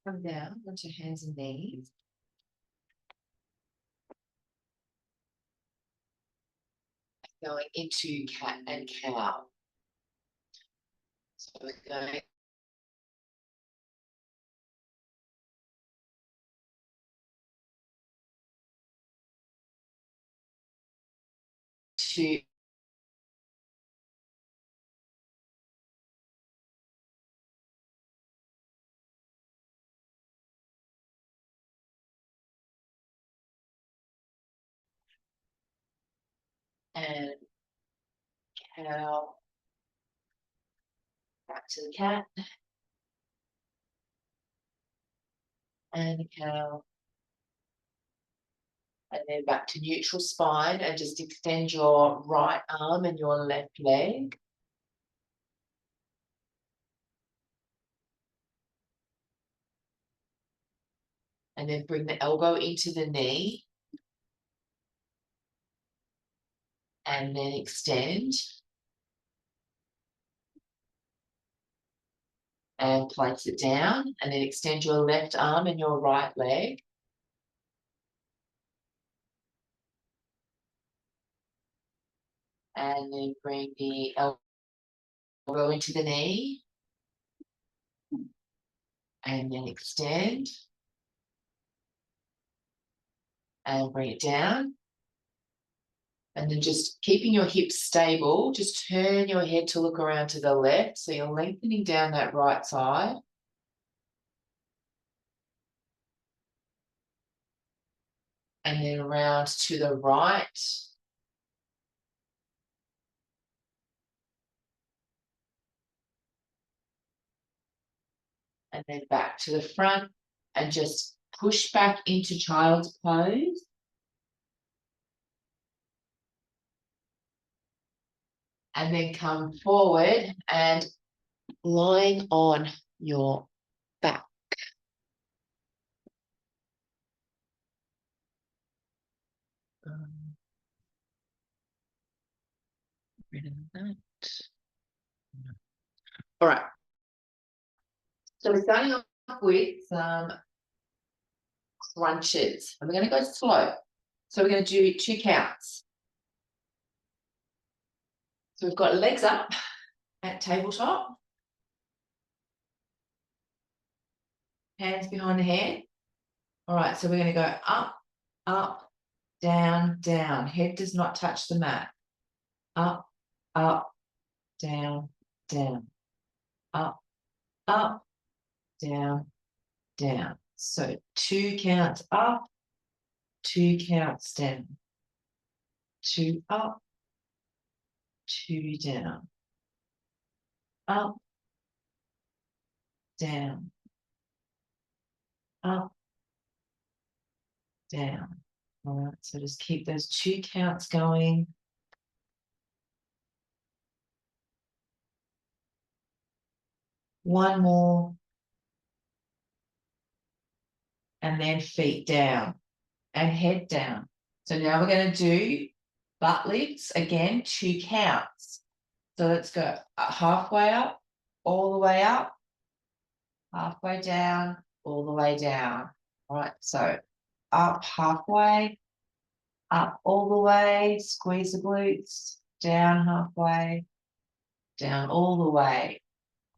Come down onto hands and knees. Going into cat and cow. So we're going to and cow, back to the cat, and the cow, and then back to neutral spine, and just extend your right arm and your left leg. And then bring the elbow into the knee. And then extend. And place it down, and then extend your left arm and your right leg. And then bring the elbow into the knee. And then extend. And bring it down. And then just keeping your hips stable, just turn your head to look around to the left. So you're lengthening down that right side. And then around to the right. And then back to the front, and just push back into child's pose. And then come forward and lying on your back. Rid of that. All right. So we're starting off with some crunches, and we're going to go slow. So we're going to do 2 counts. So we've got legs up at tabletop, hands behind the head. All right, so we're going to go up, up, down, down. Head does not touch the mat. Up, up, down, down. Up, up, down, down. So 2 counts up, 2 counts down. 2 up, 2 down. Up, down. Up, down. All right, so just keep those 2 counts going. One more. And then feet down and head down. So now we're going to do butt lifts again, 2 counts. So let's go halfway up, all the way up, halfway down, all the way down. All right, so up halfway, up all the way, squeeze the glutes, down halfway, down all the way.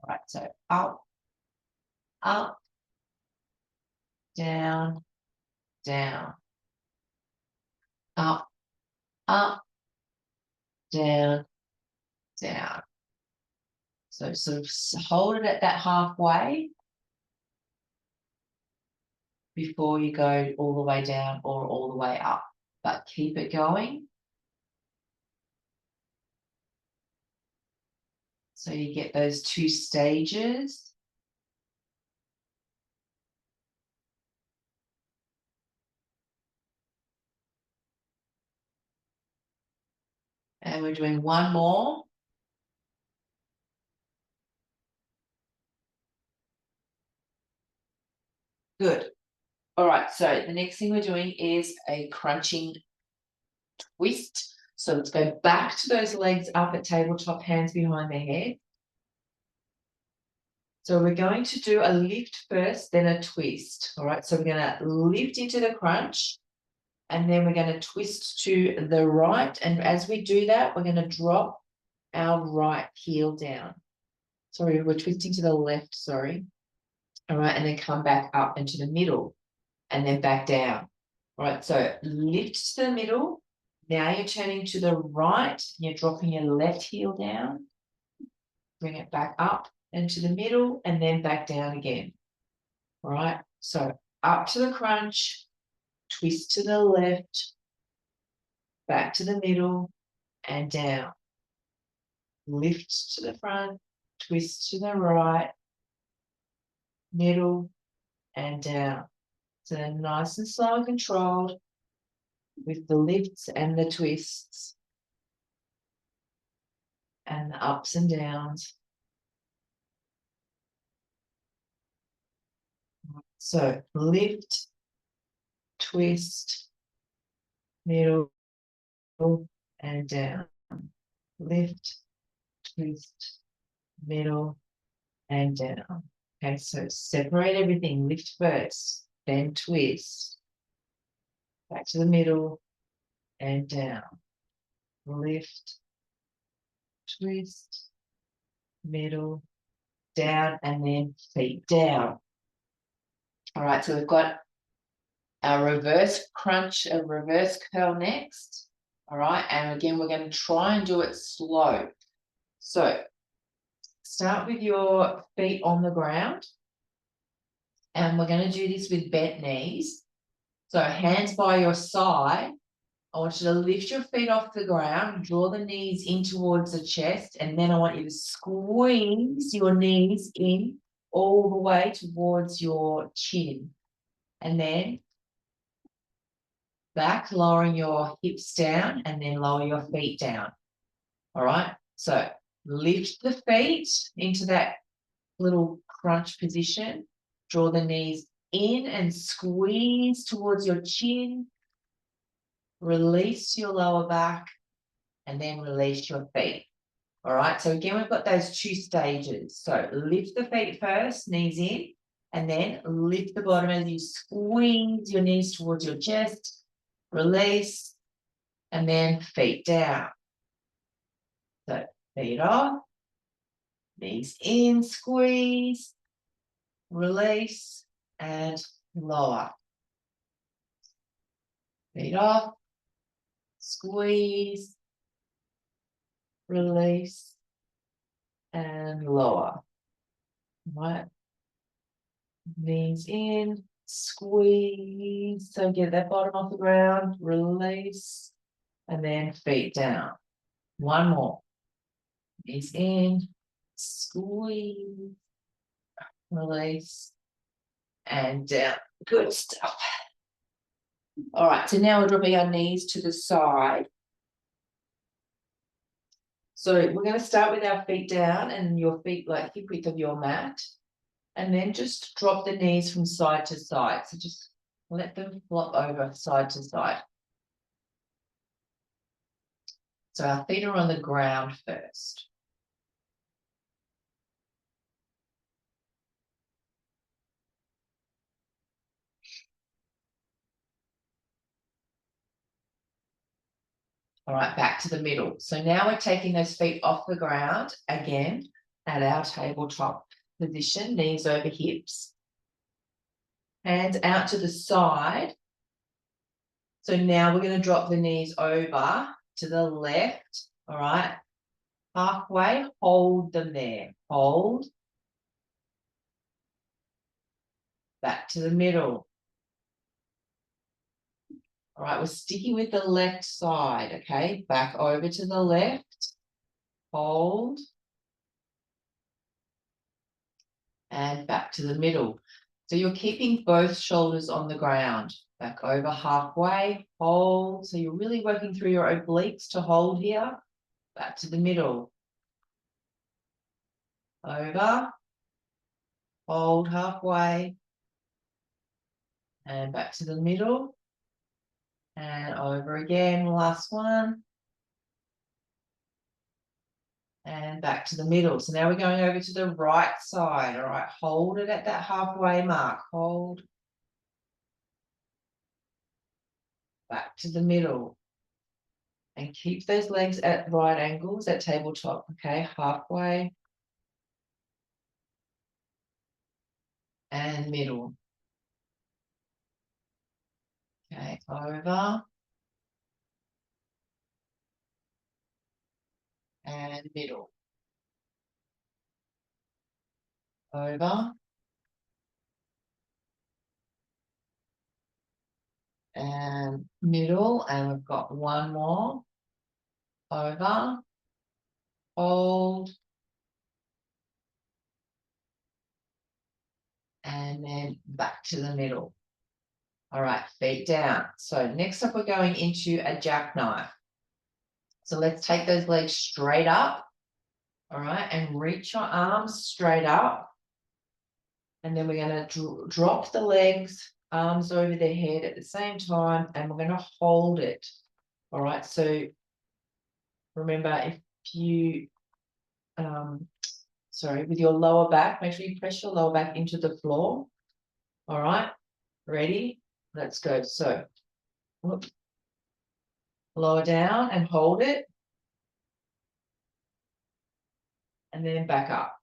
All right, so up, up, down, down, up, up, down, down. So sort of hold it at that halfway before you go all the way down or all the way up, but keep it going. So you get those 2 stages. And we're doing one more. Good. All right, so the next thing we're doing is a crunching twist. So let's go back to those legs up at tabletop, hands behind the head. So we're going to do a lift first, then a twist. All right, so we're going to lift into the crunch, and then we're going to twist to the right. And as we do that, we're going to drop our right heel down. Sorry, we're twisting to the left, sorry. All right, and then come back up into the middle and then back down. All right, so lift to the middle. Now you're turning to the right, you're dropping your left heel down. Bring it back up into the middle and then back down again. All right, so up to the crunch, twist to the left, back to the middle and down. Lift to the front, twist to the right, middle and down. So nice and slow and controlled with the lifts and the twists and the ups and downs. So lift, twist, middle and down. Lift, twist, middle and down. Okay, so separate everything. Lift first, then twist. Back to the middle and down. Lift, twist, middle, down, and then feet down. All right, so we've got our reverse crunch, a reverse curl next. All right, and again, we're going to try and do it slow. So start with your feet on the ground, and we're going to do this with bent knees. So hands by your side. I want you to lift your feet off the ground, draw the knees in towards the chest, and then I want you to squeeze your knees in all the way towards your chin. And then back, lowering your hips down, and then lower your feet down. All right, so lift the feet into that little crunch position, draw the knees in and squeeze towards your chin, release your lower back, and then release your feet. All right, so again, we've got those two stages. So lift the feet first, knees in, and then lift the bottom as you squeeze your knees towards your chest, release, and then feet down. So feet off, knees in, squeeze, release, and lower. Feet off, squeeze, release, and lower. Right. Knees in, squeeze. So get that bottom off the ground, release, and then feet down. One more. Knees in, squeeze, release, and down. Good stuff. All right, so now we're dropping our knees to the side. So we're going to start with our feet down and your feet like hip width of your mat. And then just drop the knees from side to side. So just let them flop over side to side. So our feet are on the ground first. All right, back to the middle. So now we're taking those feet off the ground again at our tabletop position, knees over hips. Hands out to the side. So now we're going to drop the knees over to the left. All right, halfway, hold them there. Hold. Back to the middle. All right, we're sticking with the left side, okay? Back over to the left, hold, and back to the middle. So you're keeping both shoulders on the ground. Back over halfway, hold. So you're really working through your obliques to hold here. Back to the middle. Over, hold halfway, and back to the middle. And over again, last one. and back to the middle. So now we're going over to the right side. All right, hold it at that halfway mark. Hold. Back to the middle. And keep those legs at right angles at tabletop, okay? Halfway. And middle. Okay, over. And middle. Over. And middle, and we've got one more. Over. Hold. And then back to the middle. All right, feet down. So next up, we're going into a jackknife. So let's take those legs straight up. All right, and reach your arms straight up. And then we're going to drop the legs, arms over the head at the same time, and we're going to hold it. All right, so remember, if you, with your lower back, make sure you press your lower back into the floor. All right, ready? Let's go. So, lower down and hold it. And then back up.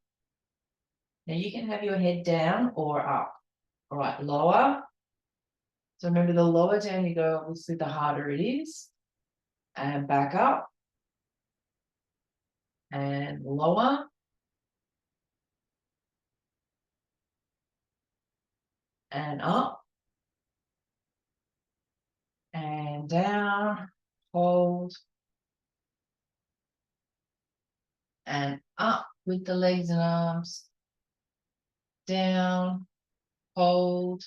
Now you can have your head down or up. All right, lower. So remember, the lower down you go, obviously the harder it is. And back up. And lower. And up. And down. Hold. And up with the legs and arms. Down. Hold.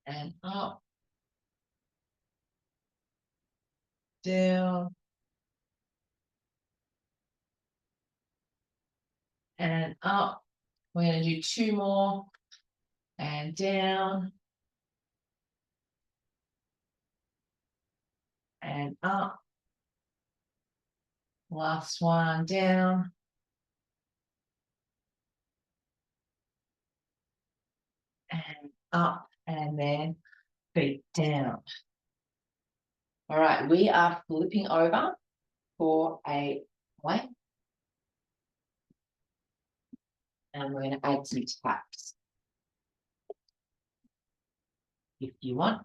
And up. Down. And up. We're going to do two more. And down. And up. Last one, down. And up, and then feet down. All right, we are flipping over for a plank. And we're going to add some taps if you want.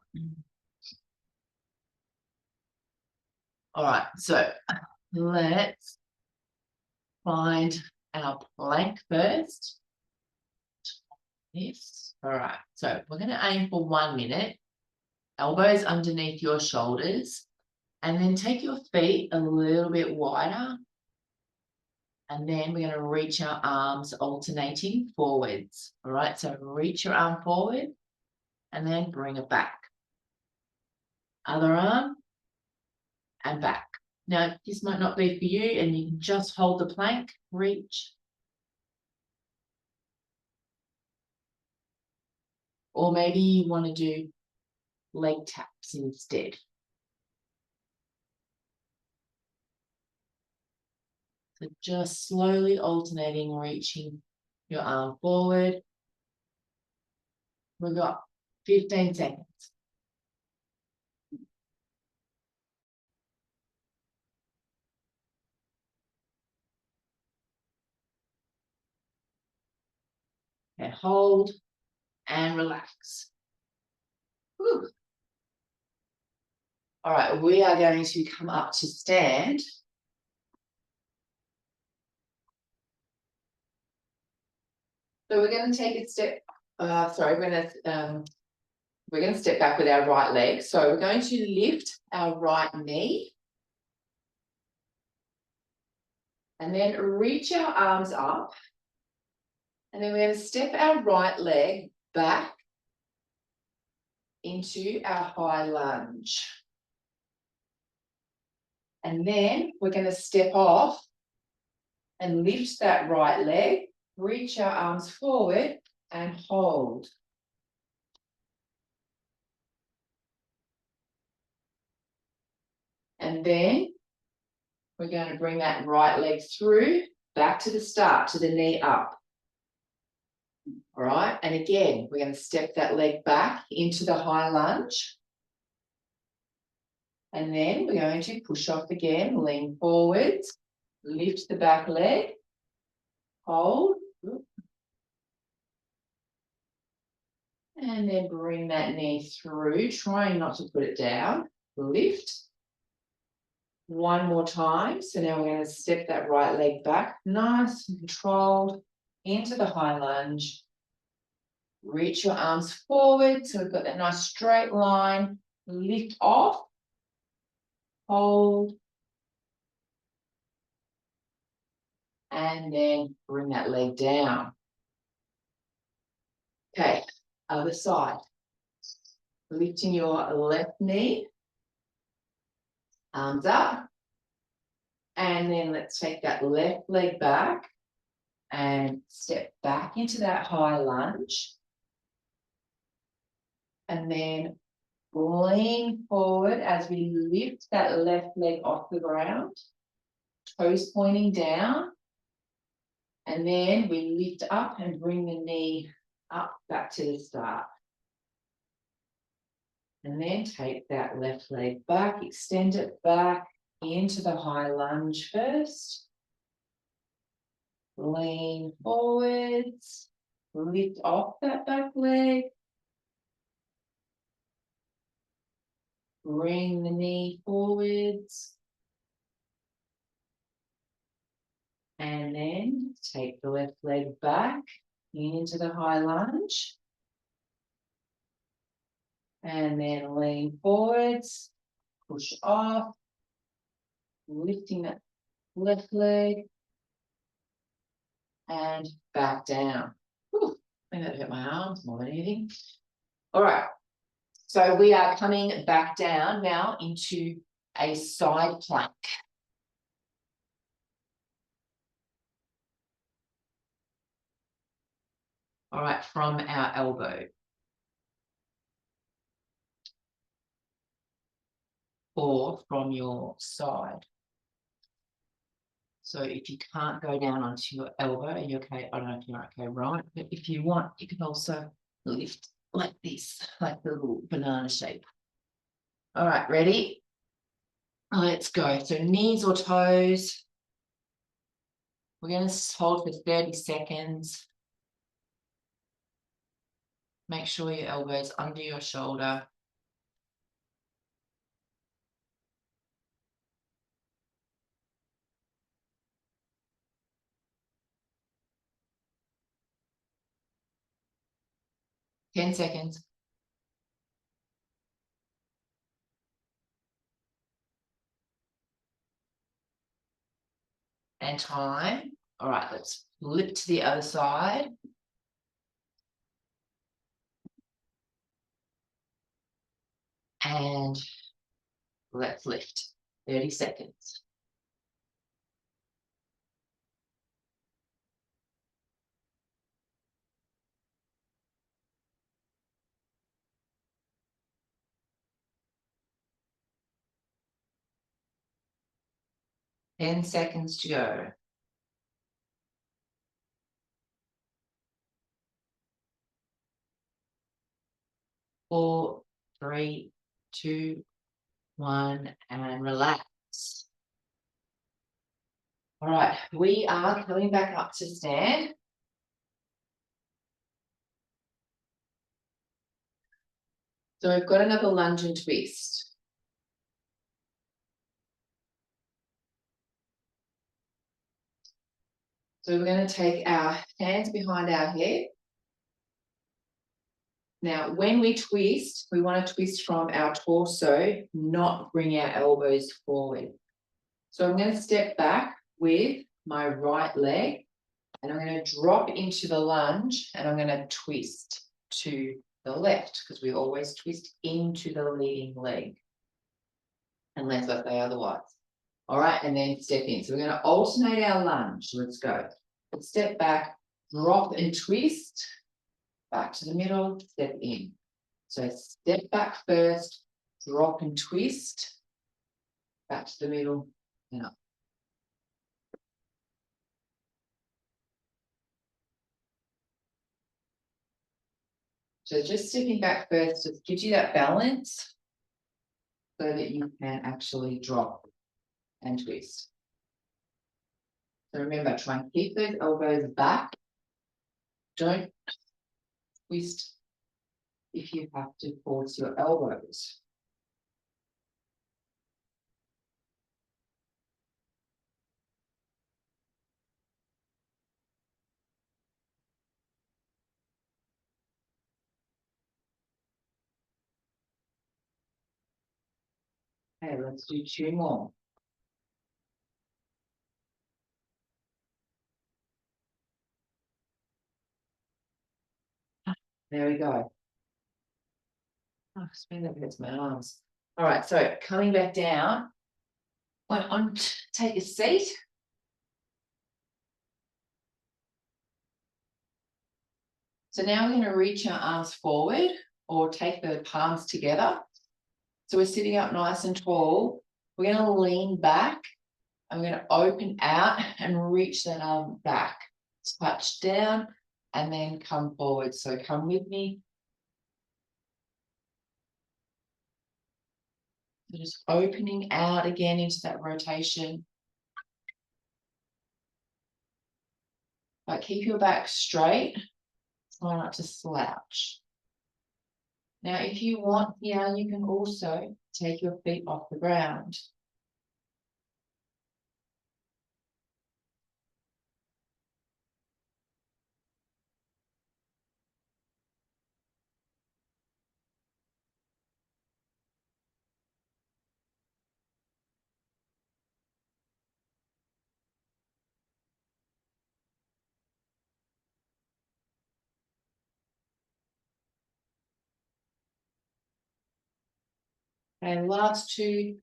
All right, so let's find our plank first. Yes. All right, so we're going to aim for 1 minute. Elbows underneath your shoulders. And then take your feet a little bit wider. And then we're going to reach our arms alternating forwards. All right, so reach your arm forward and then bring it back. Other arm and back. Now, this might not be for you and you can just hold the plank, reach. Or maybe you want to do leg taps instead. So just slowly alternating, reaching your arm forward. We've got 15 seconds. Okay, hold and relax. Whew. All right, we are going to come up to stand. So we're going to take a step, we're going to step back with our right leg. So we're going to lift our right knee. And then reach our arms up. And then we're going to step our right leg back into our high lunge. And then we're going to step off and lift that right leg, reach our arms forward and hold. And then we're going to bring that right leg through, back to the start, to the knee up. All right, and again, we're going to step that leg back into the high lunge. And then we're going to push off again, lean forwards, lift the back leg, hold, and then bring that knee through, trying not to put it down, lift. One more time, so now we're going to step that right leg back, nice and controlled, into the high lunge. Reach your arms forward, so we've got that nice straight line, lift off, hold, and then bring that leg down. Okay, other side. Lifting your left knee, arms up, and then let's take that left leg back and step back into that high lunge. And then lean forward as we lift that left leg off the ground, toes pointing down. And then we lift up and bring the knee up back to the start. And then take that left leg back, extend it back into the high lunge first. Lean forwards, lift off that back leg. Bring the knee forwards. And then take the left leg back into the high lunge. And then lean forwards, push off, lifting that left leg, and back down. Whew, I think that hurt my arms more than anything. All right, so we are coming back down now into a side plank. All right, from our elbow. Or from your side. So if you can't go down onto your elbow, you're okay. I don't know if you're okay, right? But if you want, you can also lift like this, like the little banana shape. All right, ready? Let's go. So knees or toes. We're going to hold for 30 seconds. Make sure your elbow's under your shoulder. Ten seconds. And time. All right, let's flip to the other side. And let's lift. 30 seconds. Ten seconds to go. 4, 3, 2, 1, and relax. All right, we are coming back up to stand. So we've got another lunge and twist. So we're going to take our hands behind our head. Now, when we twist, we want to twist from our torso, not bring our elbows forward. So I'm going to step back with my right leg, and I'm going to drop into the lunge, and I'm going to twist to the left, because we always twist into the leading leg, unless I say otherwise. All right, and then step in. So we're going to alternate our lunge. Let's go. Let's step back, drop and twist, back to the middle, step in. So step back first, drop and twist, back to the middle, and up. So just stepping back first, just gives you that balance so that you can actually drop and twist. So remember, try and keep those elbows back. Don't twist if you have to force your elbows. Okay, let's do 2 more. There we go. Oh, spin that hurts my arms. All right, so coming back down. Take a seat. So now we're going to reach our arms forward or take the palms together. So we're sitting up nice and tall. We're going to lean back. I'm going to open out and reach that arm back. Touch down and then come forward. So come with me. So just opening out again into that rotation. But keep your back straight. Try not to slouch. Now, if you want here, you can also take your feet off the ground. Okay, last 2.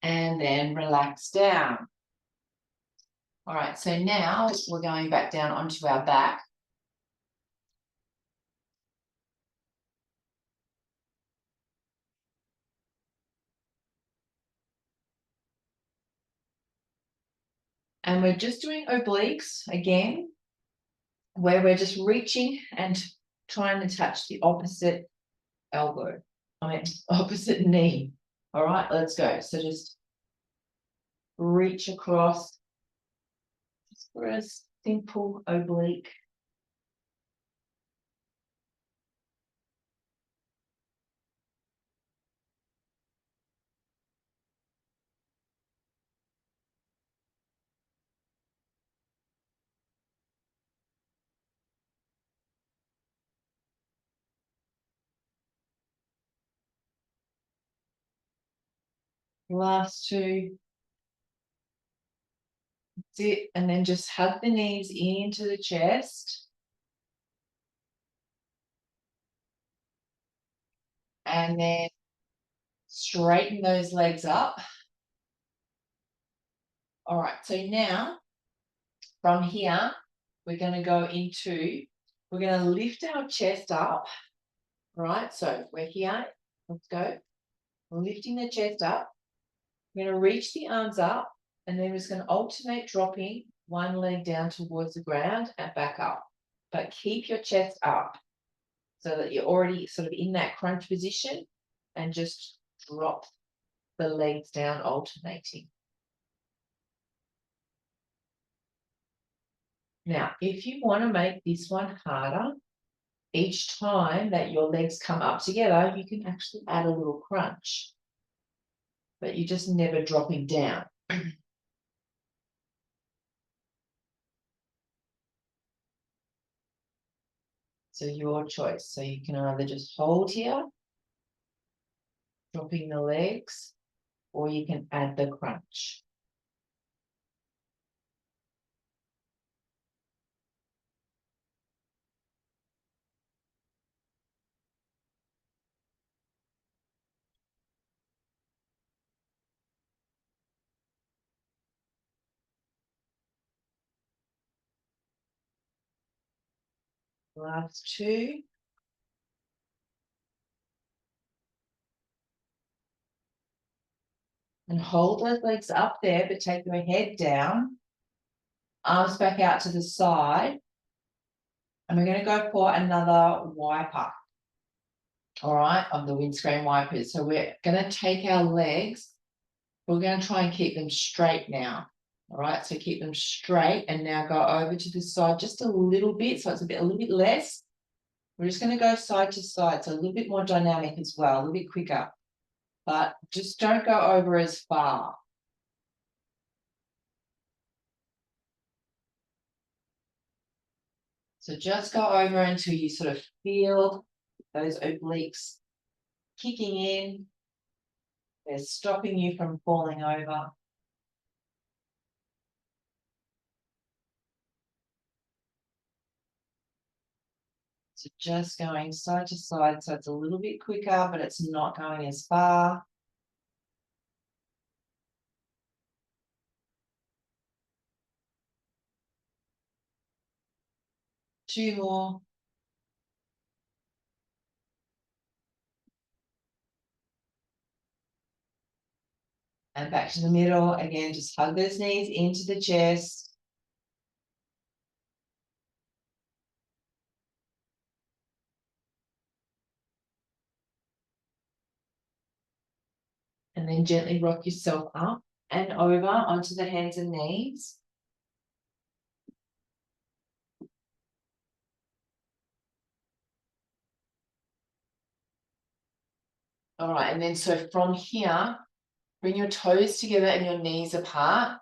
And then relax down. All right, so now we're going back down onto our back. And we're just doing obliques again, where we're just reaching and trying to touch the opposite elbow. Opposite knee. All right, let's go. So just reach across just for a simple oblique. Last 2. That's it. And then just hug the knees into the chest. And then straighten those legs up. All right, so now from here, we're going to go into, we're going to lift our chest up. All right, so we're here. Let's go. We're lifting the chest up. We're going to reach the arms up, and then we're just going to alternate dropping one leg down towards the ground and back up. But keep your chest up so that you're already sort of in that crunch position, and just drop the legs down, alternating. Now, if you want to make this one harder, each time that your legs come up together, you can actually add a little crunch, but you're just never dropping down. So your choice. So you can either just hold here, dropping the legs, or you can add the crunch. Last 2. And hold those legs up there, but take your head down. arms back out to the side. And we're going to go for another wiper. All right, of the windscreen wipers. So we're going to take our legs. We're going to try and keep them straight now. All right, so keep them straight and now go over to the side just a little bit. So it's a little bit less. We're just going to go side to side. So a little bit more dynamic as well, a little bit quicker. But just don't go over as far. So just go over until you sort of feel those obliques kicking in. They're stopping you from falling over. So just going side to side, so it's a little bit quicker, but it's not going as far. Two more. And back to the middle. Again, just hug those knees into the chest. And then gently rock yourself up and over onto the hands and knees. All right, and then so from here, bring your toes together and your knees apart.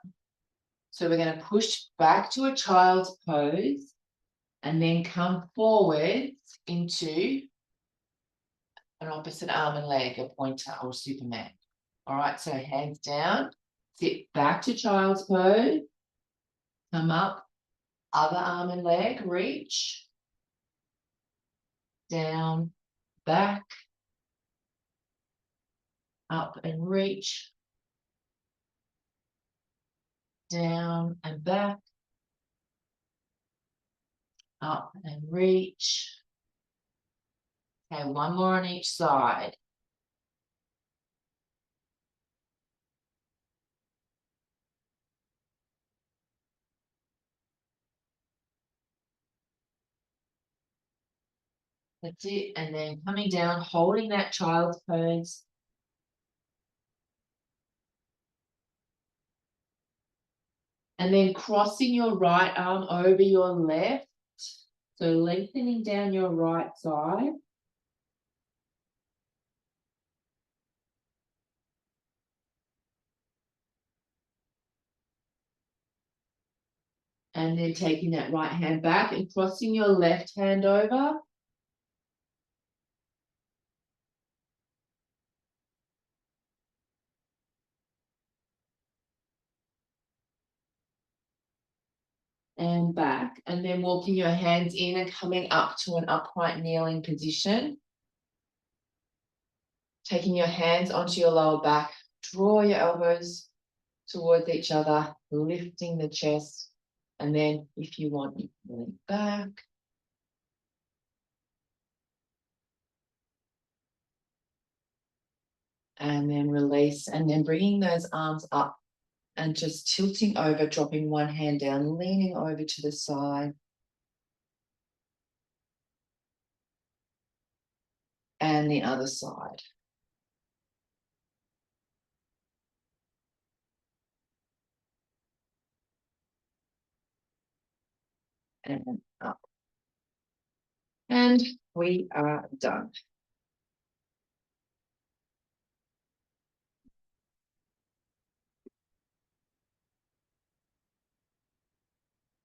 So we're going to push back to a child's pose and then come forward into an opposite arm and leg, a pointer or Superman. All right, so hands down, sit back to child's pose, come up, other arm and leg, reach, down, back, up and reach, down and back, up and reach. Okay, one more on each side. That's it. And then coming down, holding that child's pose. And then crossing your right arm over your left. So lengthening down your right side. And then taking that right hand back and crossing your left hand over. And back. And then walking your hands in and coming up to an upright kneeling position. Taking your hands onto your lower back. Draw your elbows towards each other, lifting the chest. And then if you want, you can lean back. And then release, and then bringing those arms up and just tilting over, dropping one hand down, leaning over to the side. And the other side. And up. And we are done.